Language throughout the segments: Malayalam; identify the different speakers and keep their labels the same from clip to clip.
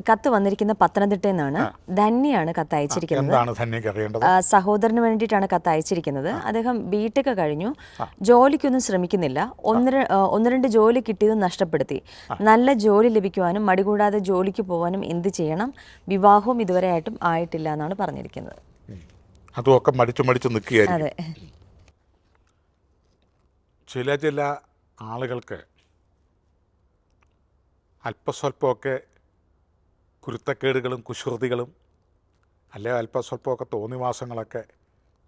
Speaker 1: കത്ത് വന്നിരിക്കുന്ന പത്തനംതിട്ടയിൽ നിന്നാണ്. ധന്യയാണ് കത്ത് അയച്ചിരിക്കുന്നത്. സഹോദരന് വേണ്ടിയിട്ടാണ് കത്ത് അയച്ചിരിക്കുന്നത്. അദ്ദേഹം ബിടെക് കഴിഞ്ഞു, ജോലിക്കൊന്നും ശ്രമിക്കുന്നില്ല. ഒന്ന് രണ്ട് ജോലി കിട്ടിയത് നഷ്ടപ്പെടുത്തി. നല്ല ജോലി ലഭിക്കുവാനും മടികൂടാതെ ജോലിക്ക് പോകാനും എന്ത് ചെയ്യണം? വിവാഹവും ഇതുവരെ ആയിട്ടും ആയിട്ടില്ല എന്നാണ് പറഞ്ഞിരിക്കുന്നത്.
Speaker 2: അതുമൊക്കെ മടിച്ചു നിൽക്കുകയായിരിക്കും.
Speaker 1: അതെ,
Speaker 2: ചില ആളുകൾക്ക് അല്പസ്വല്പമൊക്കെ കുരുത്തക്കേടുകളും കുശൃതികളും അല്ലെങ്കിൽ അല്പസ്വല്പമൊക്കെ തോന്നിവാസങ്ങളൊക്കെ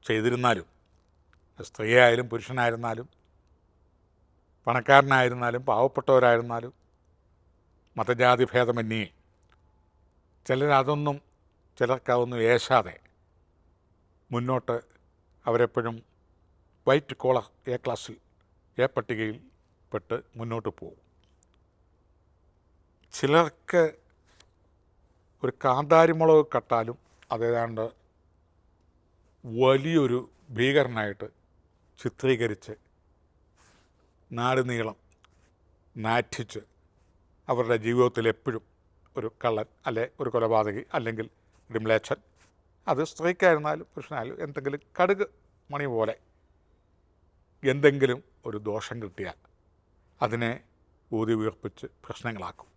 Speaker 2: ചെയ്തിരുന്നാലും, സ്ത്രീയായാലും പുരുഷനായിരുന്നാലും പണക്കാരനായിരുന്നാലും പാവപ്പെട്ടവരായിരുന്നാലും മതജാതി ഭേദമന്യേ ചിലർക്കതൊന്നും ഏശാതെ മുന്നോട്ട് അവരെപ്പോഴും വൈറ്റ് കോളർ എ ക്ലാസ്സിൽ എ പട്ടികയിൽ പെട്ട് മുന്നോട്ട് പോകും. ചിലർക്ക് ഒരു കാന്താരിമുളക് കട്ടാലും അതേതാണ്ട് വലിയൊരു ഭീകരനായിട്ട് ചിത്രീകരിച്ച് നാട് നീളം നാറ്റിച്ച് അവരുടെ ജീവിതത്തിൽ എപ്പോഴും ഒരു കള്ളൻ, അല്ലെ ഒരു കൊലപാതകി, അല്ലെങ്കിൽ ഒരു മ്ലേച്ഛൻ, അത് സ്ത്രീക്കായിരുന്നാലും പുരുഷനായാലും എന്തെങ്കിലും കടുക് മണി പോലെ എന്തെങ്കിലും ഒരു ദോഷം കിട്ടിയാൽ അതിനെ ഊതി വീർപ്പിച്ച് പ്രശ്നങ്ങളാക്കും.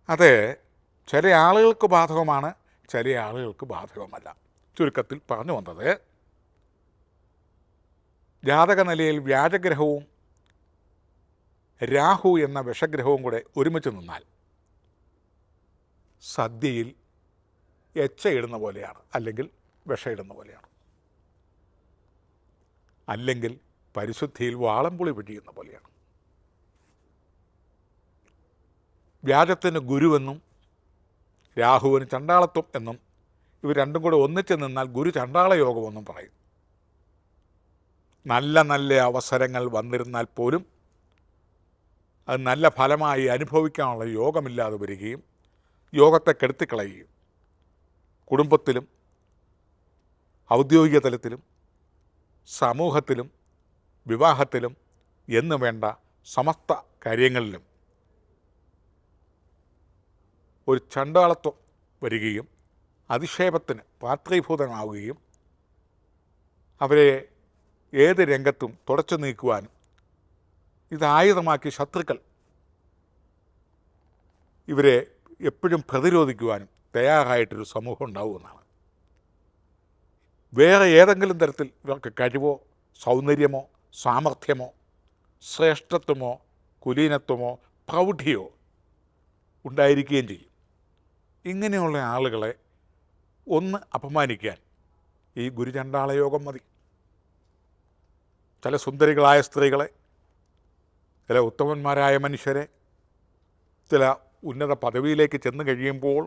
Speaker 2: അത് ചില ആളുകൾക്ക് ബാധകമാണ്, ചില ആളുകൾക്ക് ബാധകമല്ല. ചുരുക്കത്തിൽ പറഞ്ഞു വന്നത്, ജാതക നിലയിൽ വ്യാജഗ്രഹവും രാഹു എന്ന വിഷഗ്രഹവും കൂടെ ഒരുമിച്ച് നിന്നാൽ സദ്യയിൽ എച്ചയിടുന്ന പോലെയാണ്, അല്ലെങ്കിൽ വിഷയിടുന്ന പോലെയാണ്, അല്ലെങ്കിൽ പരിശുദ്ധിയിൽ വാളംപുളി പിടിയുന്ന പോലെയാണ്. വ്യാജത്തിന് ഗുരുവെന്നും രാഹുവിന് ചണ്ടാളത്വം എന്നും ഇവർ രണ്ടും കൂടെ ഒന്നിച്ച് നിന്നാൽ ഗുരു ചണ്ടാള യോഗമെന്നും പറയും. നല്ല അവസരങ്ങൾ വന്നിരുന്നാൽ പോലും അത് നല്ല ഫലമായി അനുഭവിക്കാനുള്ള യോഗമില്ലാതെ വരികയും യോഗത്തെ കെടുത്തിക്കളയുകയും കുടുംബത്തിലും ഔദ്യോഗിക തലത്തിലും സമൂഹത്തിലും വിവാഹത്തിലും എന്നു വേണ്ട സമസ്ത കാര്യങ്ങളിലും ഒരു ചണ്ടാളത്വം വരികയും അധിക്ഷേപത്തിന് പാത്രീഭൂതമാവുകയും അവരെ ഏത് രംഗത്തും തുടച്ചു നീക്കുവാനും ഇതായുധമാക്കി ശത്രുക്കൾ ഇവരെ എപ്പോഴും പ്രതിരോധിക്കുവാനും തയ്യാറായിട്ടൊരു സമൂഹം ഉണ്ടാവുമെന്നാണ്. വേറെ ഏതെങ്കിലും തരത്തിൽ ഇവർക്ക് കഴിവോ സൗന്ദര്യമോ സാമർഥ്യമോ ശ്രേഷ്ഠത്വമോ കുലീനത്വമോ പ്രൗഢിയോ ഉണ്ടായിരിക്കുകയും ചെയ്യും. ഇങ്ങനെയുള്ള ആളുകളെ ഒന്ന് അപമാനിക്കാൻ ഈ ഗുരുചണ്ടാളയോഗം മതി. ചില സുന്ദരികളായ സ്ത്രീകളെ, ചില ഉത്തമന്മാരായ മനുഷ്യരെ, ചില ഉന്നത പദവിയിലേക്ക് ചെന്ന് കഴിയുമ്പോൾ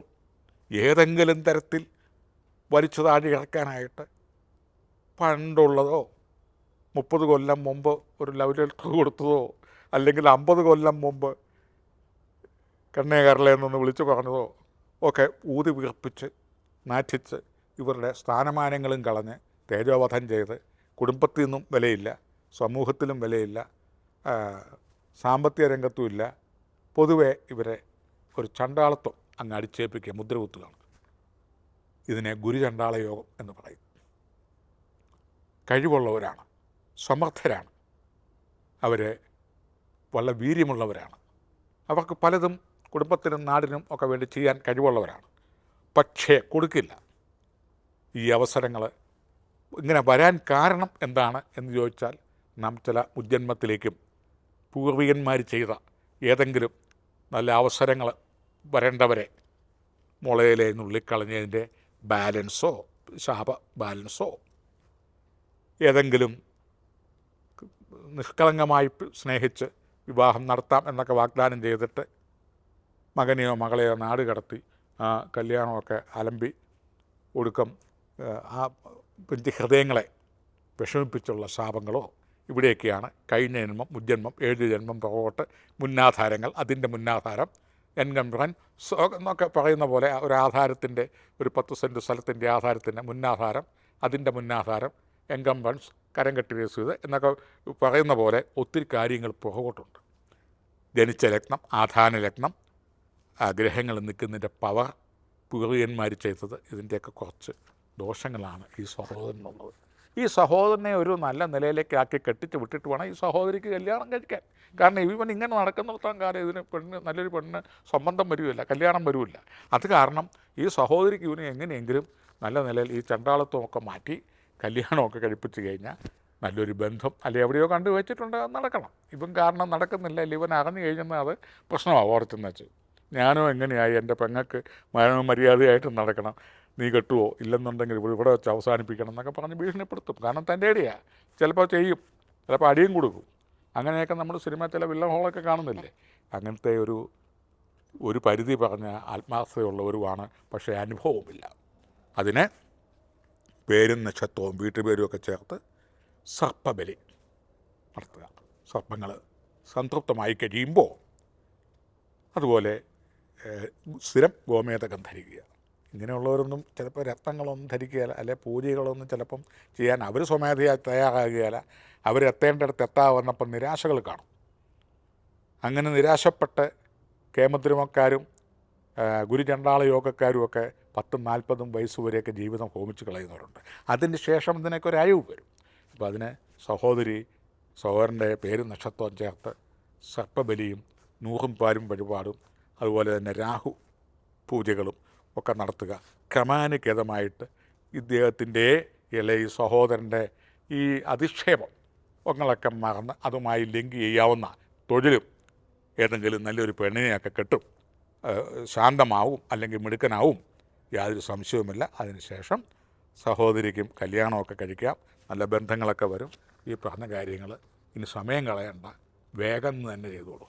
Speaker 2: ഏതെങ്കിലും തരത്തിൽ വലിച്ചു താഴെ ഇറക്കാനായിട്ട് പണ്ടുള്ളതോ 30 കൊല്ലം മുമ്പ് ഒരു ലവ് ലെറ്റർ കൊടുത്തതോ അല്ലെങ്കിൽ 50 കൊല്ലം മുമ്പ് കണ്ണേ കരളെന്നൊന്ന് വിളിച്ചു പറഞ്ഞതോ ഒക്കെ ഊതി വീർപ്പിച്ച് നാറ്റിച്ച് ഇവരുടെ സ്ഥാനമാനങ്ങളും കളഞ്ഞ് തേജോവധം ചെയ്ത് കുടുംബത്തിൽ നിന്നും വിലയില്ല, സമൂഹത്തിലും വിലയില്ല, സാമ്പത്തിക രംഗത്തും ഇല്ല, പൊതുവെ ഇവരെ ഒരു ചണ്ടാളത്വം അങ്ങ് അടിച്ചേൽപ്പിക്കുക, മുദ്രകുത്തുകയാണ്. ഇതിനെ ഗുരുചണ്ടാള യോഗം എന്ന് പറയും. കഴിവുള്ളവരാണ്, സമർത്ഥരാണ്, അവർ വളരെ വീര്യമുള്ളവരാണ്, അവർക്ക് പലതും കുടുംബത്തിനും നാടിനും ഒക്കെ വേണ്ടി ചെയ്യാൻ കഴിവുള്ളവരാണ്. പക്ഷേ കൊടുക്കില്ല. ഈ അവസരങ്ങൾ ഇങ്ങനെ വരാൻ കാരണം എന്താണ് എന്ന് ചോദിച്ചാൽ നാം ചില മുജ്ജന്മത്തിലേക്കും പൂർവികന്മാർ ചെയ്ത ഏതെങ്കിലും നല്ല അവസരങ്ങൾ വരേണ്ടവരെ മുളയിലെ നുള്ളിക്കളഞ്ഞതിൻ്റെ ബാലൻസോ ശാപ ബാലൻസോ ഏതെങ്കിലും നിഷ്കളങ്കമായി സ്നേഹിച്ച് വിവാഹം നടത്താം എന്നൊക്കെ വാഗ്ദാനം ചെയ്തിട്ട് മകനെയോ മകളെയോ നാട് കടത്തി ആ കല്യാണമൊക്കെ അലമ്പി ഒടുക്കം ആ ഹൃദയങ്ങളെ വിഷമിപ്പിച്ചുള്ള ശാപങ്ങളോ ഇവിടെയൊക്കെയാണ് കഴിഞ്ഞ ജന്മം, മുജ്ജന്മം, 7 ജന്മം പുറകോട്ട് മുന്നാധാരങ്ങൾ, അതിൻ്റെ മുന്നാധാരം, എൻകംബ്രൻ എന്നൊക്കെ പറയുന്ന പോലെ ഒരാധാരത്തിൻ്റെ ഒരു 10 സെൻറ്റ് സ്ഥലത്തിൻ്റെ ആധാരത്തിൻ്റെ മുന്നാധാരം, അതിൻ്റെ മുന്നാധാരം, എൻകംബ്രൻസ്, കരം കെട്ടി രസീത് എന്നൊക്കെ പറയുന്ന പോലെ ഒത്തിരി കാര്യങ്ങൾ പുറകോട്ടുണ്ട്. ജനിച്ച ലഗ്നം, ആധാന ലഗ്നം, ഗ്രഹങ്ങൾ നിൽക്കുന്നതിൻ്റെ പവർ പൂർവികന്മാർ ചെയ്തത്, ഇതിൻ്റെയൊക്കെ കുറച്ച് ദോഷങ്ങളാണ് ഈ സഹോദരനുള്ളത്. ഈ സഹോദരനെ ഒരു നല്ല നിലയിലേക്ക് ആക്കി കെട്ടിച്ച് വിട്ടിട്ട് വേണം ഈ സഹോദരിക്ക് കല്യാണം കഴിക്കാൻ. കാരണം ഇവൻ ഇങ്ങനെ നടക്കുന്നിടത്തോളം കാലം ഇതിന് നല്ലൊരു പെണ്ണ് സംബന്ധം വരുമില്ല, കല്യാണം വരുമില്ല. അത് കാരണം ഈ സഹോദരിക്ക് ഇവന് എങ്ങനെയെങ്കിലും നല്ല നിലയിൽ ഈ ചണ്ടാളത്വമൊക്കെ മാറ്റി കല്യാണമൊക്കെ കഴിപ്പിച്ച് കഴിഞ്ഞാൽ നല്ലൊരു ബന്ധം അല്ലെങ്കിൽ എവിടെയോ കണ്ടു വെച്ചിട്ടുണ്ട്, അത് നടക്കണം. ഇവൻ കാരണം നടക്കുന്നില്ല, അല്ലെങ്കിൽ ഇവൻ അറിഞ്ഞു കഴിഞ്ഞാൽ അത് പ്രശ്നമാണ്. ഓർത്തുന്ന വെച്ച് ഞാനോ എങ്ങനെയായി എൻ്റെ പെങ്ങൾക്ക് മര്യാദയായിട്ട് നടക്കണം, നീ കെട്ടുവോ, ഇല്ലെന്നുണ്ടെങ്കിൽ ഇവിടെ വെച്ച് അവസാനിപ്പിക്കണം എന്നൊക്കെ പറഞ്ഞ് ഭീഷണിപ്പെടുത്തും. കാരണം തൻ്റെ അടിയാണ്, ചിലപ്പോൾ ചെയ്യും, ചിലപ്പോൾ അടിയും കൊടുക്കും. അങ്ങനെയൊക്കെ നമ്മൾ സിനിമ ചില വില്ലഹോളൊക്കെ കാണുന്നില്ലേ. അങ്ങനത്തെ ഒരു പരിധി പറഞ്ഞ ആത്മാർത്ഥതയുള്ളവരുമാണ്, പക്ഷേ അനുഭവമില്ല. അതിന് പേരും നക്ഷത്രവും വീട്ടുപേരും ഒക്കെ ചേർത്ത് സർപ്പബലി നടത്തുക. സർപ്പങ്ങൾ സംതൃപ്തമായി കഴിയുമ്പോൾ അതുപോലെ സ്ഥിരം ഗോമേതകം ധരിക്കുക. ഇങ്ങനെയുള്ളവരൊന്നും ചിലപ്പോൾ രക്തങ്ങളൊന്നും ധരിക്കുകയില്ല, അല്ലെ പൂജകളൊന്നും ചിലപ്പം ചെയ്യാൻ അവർ സ്വമേധയാ തയ്യാറാകുകയില്ല. അവരെത്തേണ്ടടുത്ത് എത്താവുന്നപ്പം നിരാശകൾ കാണും. അങ്ങനെ നിരാശപ്പെട്ട് കേമദ്രമക്കാരും ഗുരുചണ്ടാള യോഗക്കാരും ഒക്കെ 10-40 വയസ്സ് വരെയൊക്കെ ജീവിതം ഹോമിച്ച് കളയുന്നവരുണ്ട്. അതിന് ശേഷം ഇതിനൊക്കെ ഒരു അയവ് വരും. അപ്പോൾ അതിന് സഹോദരൻ്റെ പേരും നക്ഷത്രവും ചേർത്ത് സർപ്പബലിയും 100 പാലും വഴിപാടും അതുപോലെ തന്നെ രാഹു പൂജകളും ഒക്കെ നടത്തുക. ക്രമാനുഗതമായിട്ട് ഇദ്ദേഹത്തിൻ്റെ ഈ സഹോദരൻ്റെ ഈ അധിക്ഷേപങ്ങളൊക്കെ മറന്ന് അതുമായി ലിങ്ക് ചെയ്യാവുന്ന തൊഴിലും ഏതെങ്കിലും നല്ലൊരു പെണ്ണിനെയൊക്കെ കെട്ടും, ശാന്തമാവും, അല്ലെങ്കിൽ മിടുക്കനാവും, യാതൊരു സംശയവുമില്ല. അതിനുശേഷം സഹോദരിക്കും കല്യാണമൊക്കെ കഴിക്കാം, നല്ല ബന്ധങ്ങളൊക്കെ വരും. ഈ പറഞ്ഞ കാര്യങ്ങൾ ഇനി സമയം കളയണ്ട, വേഗം തന്നെ ചെയ്തോളൂ.